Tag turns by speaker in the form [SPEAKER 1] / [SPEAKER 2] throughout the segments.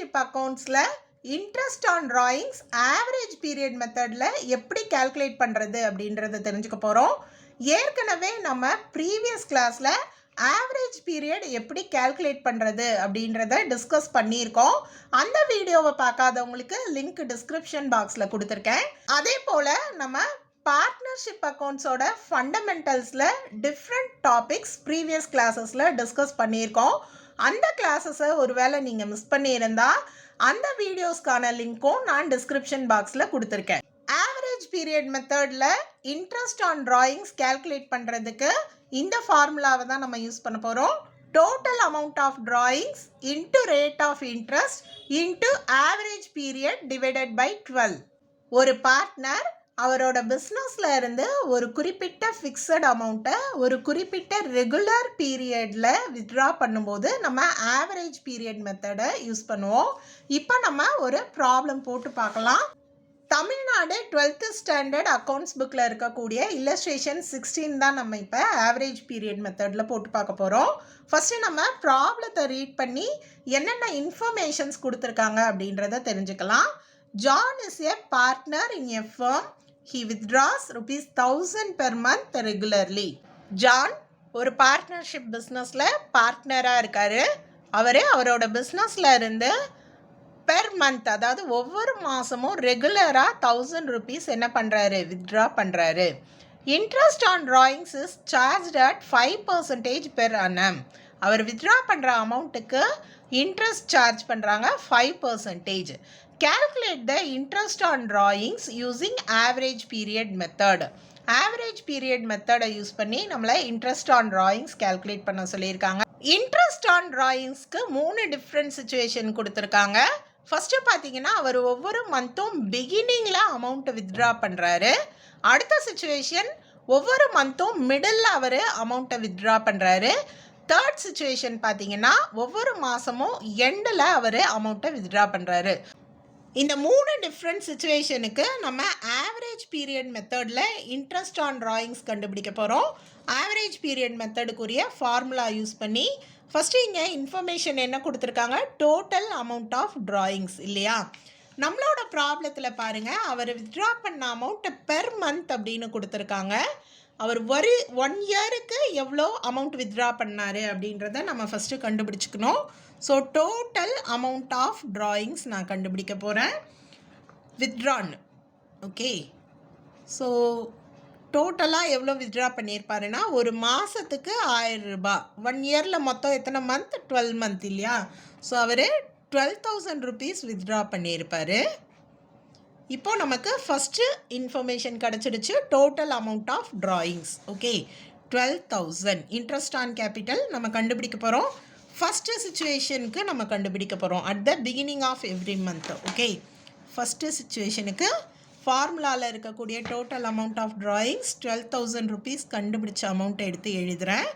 [SPEAKER 1] Partnership அக்கௌண்ட்ஸில் interest on drawings average period மெத்தடில் எப்படி கால்குலேட் பண்ணுறது அப்படின்றத தெரிஞ்சுக்க போகிறோம். ஏற்கனவே நம்ம ப்ரீவியஸ் கிளாஸில் ஆவரேஜ் பீரியட் எப்படி கால்குலேட் பண்ணுறது அப்படின்றத டிஸ்கஸ் பண்ணியிருக்கோம். அந்த வீடியோவை பார்க்காதவங்களுக்கு லிங்க் டிஸ்கிரிப்ஷன் பாக்ஸில் கொடுத்துருக்கேன். அதே போல் நம்ம பார்ட்னர்ஷிப் அக்கௌண்ட்ஸோட ஃபண்டமெண்டல்ஸில் டிஃப்ரெண்ட் டாபிக்ஸ் ப்ரீவியஸ் கிளாஸஸில் டிஸ்கஸ் பண்ணியிருக்கோம். அந்த கிளாஸஸை ஒருவேளை நீங்கள் மிஸ் பண்ணியிருந்தா அந்த வீடியோஸ்க்கான லிங்க்கும் நான் டிஸ்கிரிப்ஷன் பாக்ஸில் கொடுத்துருக்கேன். ஆவரேஜ் பீரியட் மெத்தடில் இன்ட்ரெஸ்ட் ஆன் drawings கால்குலேட் பண்ணுறதுக்கு இந்த ஃபார்முலாவை தான் நம்ம யூஸ் பண்ண போகிறோம். Total amount of drawings into rate of interest into average period divided by 12. ஒரு பார்ட்னர் அவரோட பிஸ்னஸில் இருந்து ஒரு குறிப்பிட்ட ஃபிக்ஸட் அமௌண்ட்டை ஒரு குறிப்பிட்ட ரெகுலர் பீரியடில் வித்ட்ரா பண்ணும்போது நம்ம ஆவரேஜ் பீரியட் மெத்தடை யூஸ் பண்ணுவோம். இப்போ நம்ம ஒரு ப்ராப்ளம் போட்டு பார்க்கலாம். தமிழ்நாடு 12th ஸ்டாண்டர்ட் அக்கௌண்ட்ஸ் புக்கில் இருக்கக்கூடிய இல்லஸ்ட்ரேஷன் 16 தான் நம்ம இப்போ ஆவரேஜ் பீரியட் மெத்தடில் போட்டு பார்க்க போகிறோம். ஃபஸ்ட்டு நம்ம ப்ராப்ளத்தை ரீட் பண்ணி என்னென்ன இன்ஃபர்மேஷன்ஸ் கொடுத்துருக்காங்க அப்படின்றத தெரிஞ்சுக்கலாம். John is a partner in a firm. He withdraws rupees 1000 per month regularly. John ஒரு பார்ட்னர்ஷிப் பிஸ்னஸில் பார்ட்னராக இருக்கார். அவரோட பிஸ்னஸில் இருந்து பெர் மந்த், அதாவது ஒவ்வொரு மாதமும் ரெகுலராக 1000 rupees என்ன பண்ணுறாரு, வித்ட்ரா பண்ணுறாரு. Interest on drawings is charged at 5% per annum. அவர் வித்ட்ரா பண்ணுற அமௌண்ட்டுக்கு இன்ட்ரெஸ்ட் சார்ஜ் பண்ணுறாங்க 5%. Calculate the interest on drawings using average period method. Average period method use பண்ணி நம்மளை interest on drawings calculate பண்ண சொல்லியிருக்காங்க. interest on drawingsக்கு 3 டிஃப்ரெண்ட் சிச்சுவேஷன் கொடுத்துருக்காங்க. First பார்த்தீங்கன்னா அவர் ஒவ்வொரு மந்த்தும் பிகினிங்கில் அமௌண்ட்டை வித்ட்ரா பண்ணுறாரு. அடுத்த சிச்சுவேஷன் ஒவ்வொரு மந்த்தும் மிடில் அவர் அமௌண்ட்டை வித்ட்ரா பண்ணுறாரு. தேர்ட் சிச்சுவேஷன் பார்த்தீங்கன்னா ஒவ்வொரு மாதமும் எண்டில் அவர் அமௌண்ட்டை வித்ட்ரா பண்ணுறாரு. இந்த 3 டிஃப்ரெண்ட் சிச்சுவேஷனுக்கு நம்ம ஆவரேஜ் பீரியட் மெத்தடில் இன்ட்ரெஸ்ட் ஆன் drawings கண்டுபிடிக்க போகிறோம். ஆவரேஜ் பீரியட் மெத்தடுக்குரிய ஃபார்முலா யூஸ் பண்ணி ஃபஸ்ட்டு இங்கே இன்ஃபர்மேஷன் என்ன கொடுத்துருக்காங்க, டோட்டல் அமௌண்ட் ஆஃப் drawings இல்லையா. நம்மளோட ப்ராப்ளத்தில் பாருங்கள், அவர் வித்ட்ரா பண்ண அமௌண்ட்டு பெர் மந்த் அப்படின்னு கொடுத்துருக்காங்க. அவர் 1 இயருக்கு எவ்வளோ அமௌண்ட் வித்ட்ரா பண்ணார் அப்படின்றத நம்ம ஃபஸ்ட்டு கண்டுபிடிச்சிக்கணும். So total amount of drawings நான் கண்டுபிடிக்க போகிறேன். Withdrawn okay. ஸோ டோட்டலாக எவ்வளோ வித்ட்ரா பண்ணியிருப்பாருன்னா ஒரு மாதத்துக்கு 1000 ரூபாய். 1 இயரில் மொத்தம் எத்தனை மந்த், 12 மந்த் இல்லையா. ஸோ அவர் 12,000 rupees வித்ட்ரா பண்ணியிருப்பார். இப்போது நமக்கு ஃபஸ்ட்டு இன்ஃபர்மேஷன் கிடச்சிடுச்சு, total amount of drawings. Okay, 12,000 interest on capital நம்ம கண்டுபிடிக்க போகிறோம். ஃபஸ்ட்டு சிச்சுவேஷனுக்கு நம்ம கண்டுபிடிக்க போகிறோம் at the beginning of every month. Okay, first சிச்சுவேஷனுக்கு ஃபார்முலாவில் இருக்கக்கூடிய total amount of drawings 12,000 rupees கண்டுபிடிச்ச அமௌண்ட்டை எடுத்து எழுதுகிறேன்.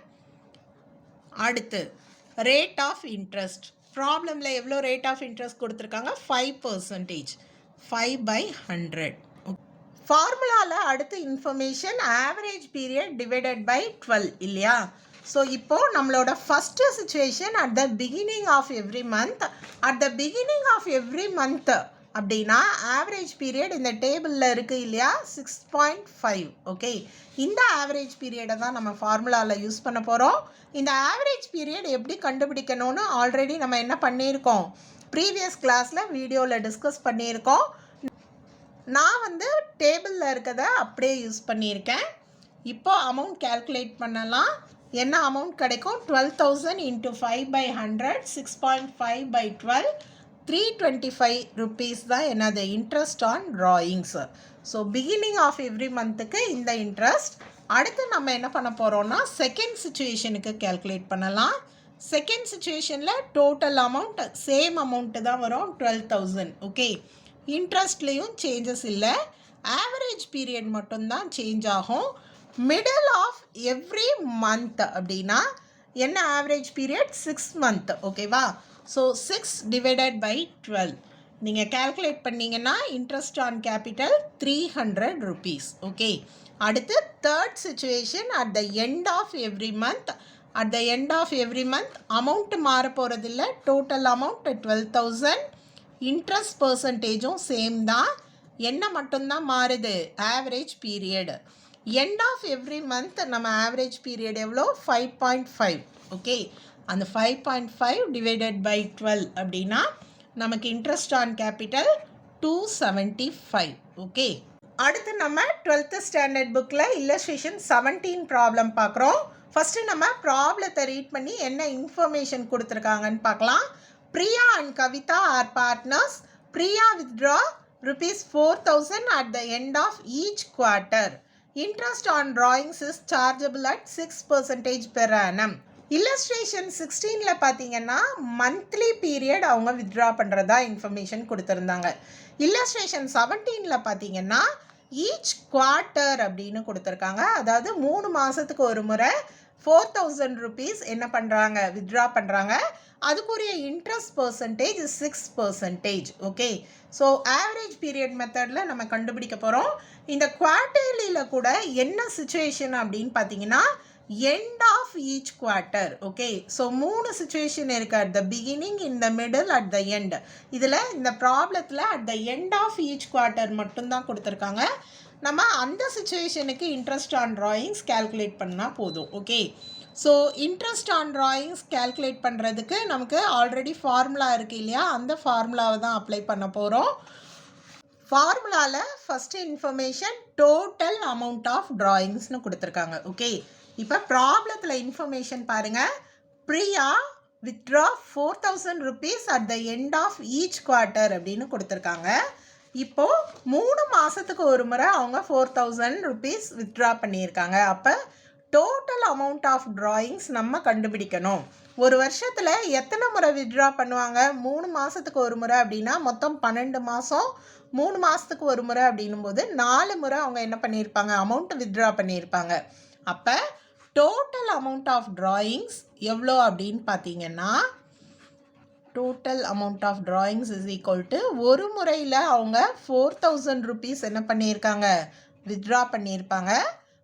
[SPEAKER 1] அடுத்து ரேட் ஆஃப் இன்ட்ரெஸ்ட். ப்ராப்ளமில் எவ்வளோ ரேட் ஆஃப் இன்ட்ரெஸ்ட் கொடுத்துருக்காங்க, 5%, 5/100. ஃபார்முலாவில் அடுத்த information average period divided by 12 இல்லையா. ஸோ இப்போது நம்மளோட first situation at the beginning of every month. At the beginning of every month அப்படின்னா ஆவரேஜ் பீரியட் இந்த டேபிளில் இருக்குது இல்லையா, 6.5. ஓகே, இந்த ஆவரேஜ் பீரியடை தான் நம்ம ஃபார்முலாவில் யூஸ் பண்ண போகிறோம். இந்த ஆவரேஜ் பீரியட் எப்படி கண்டுபிடிக்கணும்னு ஆல்ரெடி நம்ம என்ன பண்ணியிருக்கோம், ப்ரீவியஸ் கிளாஸில் வீடியோவில் டிஸ்கஸ் பண்ணியிருக்கோம். நான் டேபிளில் இருக்கிறத அப்படியே யூஸ் பண்ணியிருக்கேன். இப்போது அமௌண்ட் கால்குலேட் பண்ணலாம். என்ன அமௌண்ட் கிடைக்கும், 12,000 இன்ட்டு 5/100, 6.5/12, 325 rupees தான் என்னது, interest on drawings. So beginning of every மந்த்துக்கு இந்த இன்ட்ரெஸ்ட். அடுத்து நம்ம என்ன பண்ண போகிறோம்னா செகண்ட் சிச்சுவேஷனுக்கு கால்குலேட் பண்ணலாம். செகண்ட் சிச்சுவேஷனில் டோட்டல் அமௌண்ட் சேம் அமௌண்ட்டு தான் வரும், 12,000. ஓகே, இன்ட்ரெஸ்ட்லேயும் சேஞ்சஸ் இல்லை, ஆவரேஜ் பீரியட் மட்டும்தான் சேஞ்ச் ஆகும். மிடில் ஆஃப் எவ்ரி மந்த் அப்படின்னா என்ன ஆவரேஜ் பீரியட், 6 month. ஓகேவா. ஸோ 6 டிவைடட் பை 12 நீங்கள் கால்குலேட் பண்ணிங்கன்னா interest on capital 300 rupees. Okay, அடுத்து third situation at the end of every month. At the end of every month amount மாற போகிறதில்ல, total amount 12,000. Interest பர்சன்டேஜும் same தான். என்ன மட்டும்தான் மாறுது? Average period. End of every month நம்ம ஆவரேஜ் பீரியட் எவ்வளோ? 5.5. ஓகே, அந்த 5.5 டிவைடட் பை 12 அப்படின்னா நமக்கு இன்ட்ரெஸ்ட் ஆன் கேபிட்டல் 275. ஓகே, அடுத்து நம்ம 12th ஸ்டாண்டர்ட் புக்கில் இல்லஸ்ட்ரேஷன் 17 ப்ராப்ளம் பார்க்குறோம். ஃபஸ்ட்டு நம்ம ப்ராப்ளத்தை ரீட் பண்ணி என்ன இன்ஃபர்மேஷன் கொடுத்துருக்காங்கன்னு பார்க்கலாம். Priya and Kavitha are partners. Priya withdraw rupees 4,000 at the end of each quarter. Interest on drawings is chargeable at 6% per annum. Illustration 16ல பார்த்தீங்கன்னா மந்த்லி பீரியட் அவங்க வித்ட்ரா பண்ணுறதா இன்ஃபர்மேஷன் கொடுத்துருந்தாங்க. இல்லஸ்ட்ரேஷன் 17ல பார்த்தீங்கன்னா ஈச் குவார்ட்டர் அப்படின்னு கொடுத்துருக்காங்க. அதாவது 3 மாதத்துக்கு ஒரு முறை 4,000 rupees என்ன பண்ணுறாங்க? வித்ட்ரா பண்ணுறாங்க. அதுக்குரிய interest percentage 6%. Okay, so average period மெத்தடில் நம்ம கண்டுபிடிக்க போகிறோம். இந்த குவார்ட்டர்லியில் கூட என்ன சுச்சுவேஷன் அப்படின்னு பார்த்தீங்கன்னா end of each quarter. Okay, so 3 situation இருக்குது. at the beginning, in the middle, at the end. இதில் இந்த ப்ராப்ளத்தில் at the end of each quarter மட்டும்தான் கொடுத்துருக்காங்க. நம்ம அந்த சுச்சுவேஷனுக்கு இன்ட்ரெஸ்ட் ஆன் ட்ராயிங்ஸ் கேல்குலேட் பண்ணால் போதும். Okay, so interest on drawings calculate பண்ணுறதுக்கு நமக்கு ஆல்ரெடி ஃபார்முலா இருக்குது இல்லையா? அந்த ஃபார்முலாவை தான் அப்ளை பண்ண போகிறோம். ஃபார்முலாவில் first information total amount of ட்ராயிங்ஸ்னு கொடுத்துருக்காங்க. ஓகே, இப்போ ப்ராப்ளத்தில் இன்ஃபர்மேஷன் பாருங்கள். Priya withdraw 4,000 rupees at the end of each quarter அப்படின்னு கொடுத்துருக்காங்க. இப்போது 3 மாதத்துக்கு ஒரு முறை அவங்க 4,000 rupees withdraw பண்ணியிருக்காங்க. அப்போ டோட்டல் அமௌண்ட் ஆஃப் ட்ராயிங்ஸ் நம்ம கண்டுபிடிக்கணும். ஒரு வருஷத்தில் எத்தனை முறை வித்ட்ரா பண்ணுவாங்க? 3 மாதத்துக்கு ஒரு முறை அப்படின்னா மொத்தம் 12 மாதம். 3 மாதத்துக்கு ஒரு முறை அப்படின்னும் போது 4 முறை அவங்க என்ன பண்ணியிருப்பாங்க? அமௌண்ட்டு வித்ட்ரா பண்ணியிருப்பாங்க. அப்போ டோட்டல் அமௌண்ட் ஆஃப் ட்ராயிங்ஸ் எவ்வளோ அப்படின்னு பார்த்தீங்கன்னா total amount of drawings is equal to ஒரு முறையில் அவங்க 4,000 rupees என்ன பண்ணியிருக்காங்க? வித்ட்ரா பண்ணியிருப்பாங்க.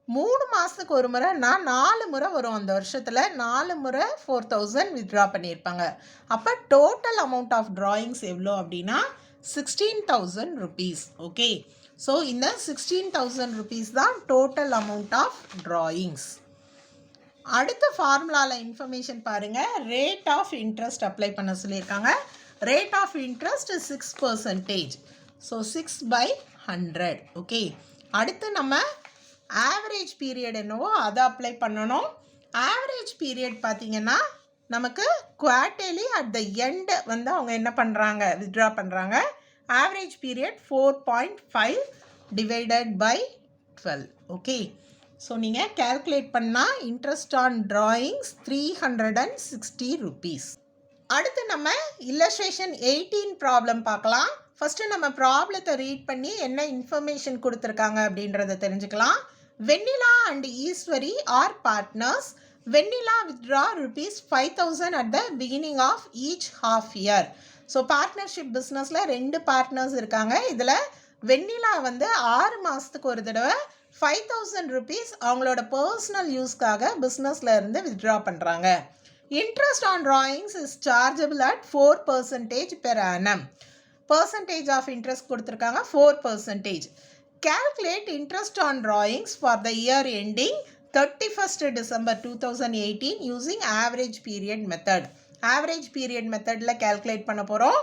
[SPEAKER 1] 3 மாதத்துக்கு ஒரு முறை 4 முறை வரும். அந்த வருஷத்தில் 4 முறை 4,000 வித்ட்ரா பண்ணியிருப்பாங்க. அப்போ டோட்டல் அமௌண்ட் ஆஃப் ட்ராயிங்ஸ் எவ்வளோ அப்படின்னா 16,000 rupees. ஓகே, ஸோ இந்த 16,000 rupees தான் டோட்டல் அமௌண்ட் ஆஃப் ட்ராயிங்ஸ். அடுத்த ஃபார்முலாவில் இன்ஃபர்மேஷன் பாருங்கள். ரேட் ஆஃப் இன்ட்ரெஸ்ட் அப்ளை பண்ண சொல்லியிருக்காங்க. Rate of interest 6%. So 6/100. Okay, அடுத்து நம்ம ஆவரேஜ் பீரியட் என்னவோ அதை அப்ளை பண்ணணும். ஆவரேஜ் பீரியட் பார்த்திங்கன்னா நமக்கு குவார்ட்டர்லி அட் த எண்ட் வந்து அவங்க என்ன பண்ணுறாங்க? வித்ட்ரா பண்ணுறாங்க. Average period 4.5 divided by 12. Okay, so நீங்கள் கேல்குலேட் பண்ணால் இன்ட்ரெஸ்ட் ஆன் ட்ராயிங்ஸ் 360 rupees. அடுத்து நம்ம இல்லஸ்ட்ரேஷன் 18 ப்ராப்ளம் பார்க்கலாம். ஃபஸ்ட்டு நம்ம ப்ராப்ளத்தை ரீட் பண்ணி என்ன இன்ஃபர்மேஷன் கொடுத்துருக்காங்க அப்படின்றத தெரிஞ்சுக்கலாம். Vennila and Eswari are partners. Vennila withdraw rupees 5,000 at the beginning of each half year. So partnership பிஸ்னஸில் 2 பார்ட்னர்ஸ் இருக்காங்க. இதில் வெண்ணிலா வந்து 6 மாதத்துக்கு ஒரு தடவை 5,000 rupees அவங்களோட பர்சனல் யூஸ்க்காக பிஸ்னஸில் இருந்து வித்ட்ரா பண்ணுறாங்க. Interest on drawings is chargeable at 4% per annum. Percentage of interest கொடுத்துருக்காங்க 4%. Calculate interest on drawings for the year ending 31st December 2018 using average period method. Average period methodல calculate பண்ண போகிறோம்.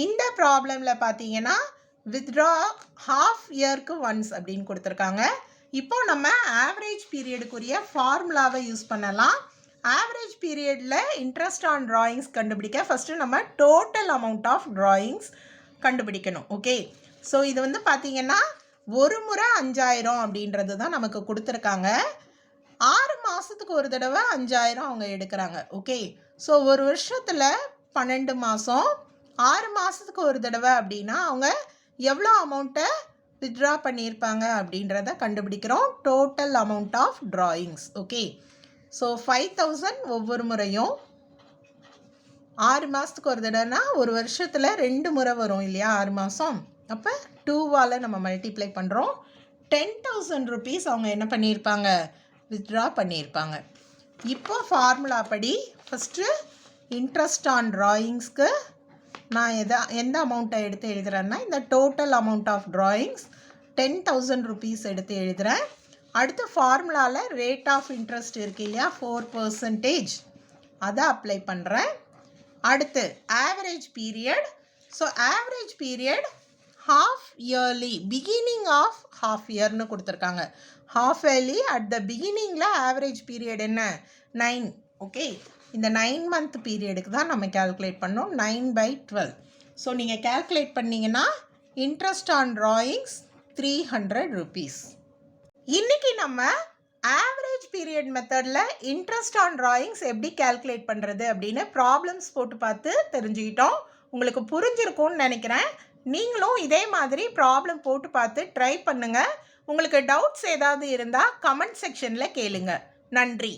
[SPEAKER 1] இந்த ப்ராப்ளமில் பார்த்தீங்கன்னா withdraw half yearக்கு once அப்படின்னு கொடுத்துருக்காங்க. இப்போ நம்ம average பீரியடுக்குரிய ஃபார்முலாவை யூஸ் பண்ணலாம். ஆவரேஜ் பீரியடில் இன்ட்ரெஸ்ட் ஆன் ட்ராயிங்ஸ் கண்டுபிடிக்க ஃபஸ்ட்டு நம்ம டோட்டல் அமௌண்ட் ஆஃப் ட்ராயிங்ஸ் கண்டுபிடிக்கணும். ஓகே, ஸோ இது வந்து பார்த்திங்கன்னா ஒரு முறை 5,000 அப்படின்றது தான் நமக்கு கொடுத்துருக்காங்க. 6 மாதத்துக்கு ஒரு தடவை 5,000 அவங்க எடுக்கிறாங்க. ஓகே, ஸோ ஒரு வருஷத்தில் 12 மாதம், 6 மாதத்துக்கு ஒரு தடவை அப்படின்னா அவங்க எவ்வளோ அமௌண்ட்டை வித்ட்ரா பண்ணியிருப்பாங்க அப்படின்றத கண்டுபிடிக்கிறோம். Total amount of drawings. Okay, so 5,000 ஒவ்வொரு முறையும் 6 மாதத்துக்கு ஒரு தடவைனா ஒரு வருஷத்தில் 2 முறை வரும் இல்லையா? 6 மாதம். அப்போ 2வால் நம்ம மல்டிப்ளை பண்ணுறோம். 10,000 rupees அவங்க என்ன பண்ணியிருப்பாங்க? வித்ட்ரா பண்ணியிருப்பாங்க. இப்போ ஃபார்முலா படி ஃபஸ்ட்டு இன்ட்ரெஸ்ட் ஆன் ட்ராயிங்ஸ்க்கு நான் எந்த அமௌண்ட்டை எடுத்து எழுதுகிறேன்னா இந்த total amount of drawings 10,000 rupees எடுத்து எழுதுகிறேன். அடுத்து ஃபார்முலாவில் ரேட் ஆஃப் இன்ட்ரெஸ்ட் இருக்கு இல்லையா 4%, அதை அப்ளை பண்ணுறேன். அடுத்து average period. So average period half yearly, beginning of half இயர்னு கொடுத்துருக்காங்க. ஹாஃப் இயர்லி அட் த பிகினிங்கில் ஆவரேஜ் பீரியட் என்ன 9. ஓகே, இந்த 9 month பீரியடுக்கு தான் நம்ம கேல்குலேட் பண்ணோம். 9/12. ஸோ நீங்கள் கேல்குலேட் பண்ணிங்கன்னா இன்ட்ரெஸ்ட் ஆன் ட்ராயிங்ஸ் 300 rupees. இன்றைக்கி நம்ம ஆவரேஜ் பீரியட் மெத்தடில் இன்ட்ரெஸ்ட் ஆன் ட்ராயிங்ஸ் எப்படி கேல்குலேட் பண்ணுறது அப்படின்னு ப்ராப்ளம்ஸ் போட்டு பார்த்து தெரிஞ்சுக்கிட்டோம். உங்களுக்கு புரிஞ்சிருக்கும்னு நினைக்கிறேன். நீங்களும் இதே மாதிரி ப்ராப்ளம் போட்டு பார்த்து ட்ரை பண்ணுங்கள். உங்களுக்கு டவுட்ஸ் ஏதாவது இருந்தால் கமெண்ட் செக்ஷனில் கேளுங்க. நன்றி.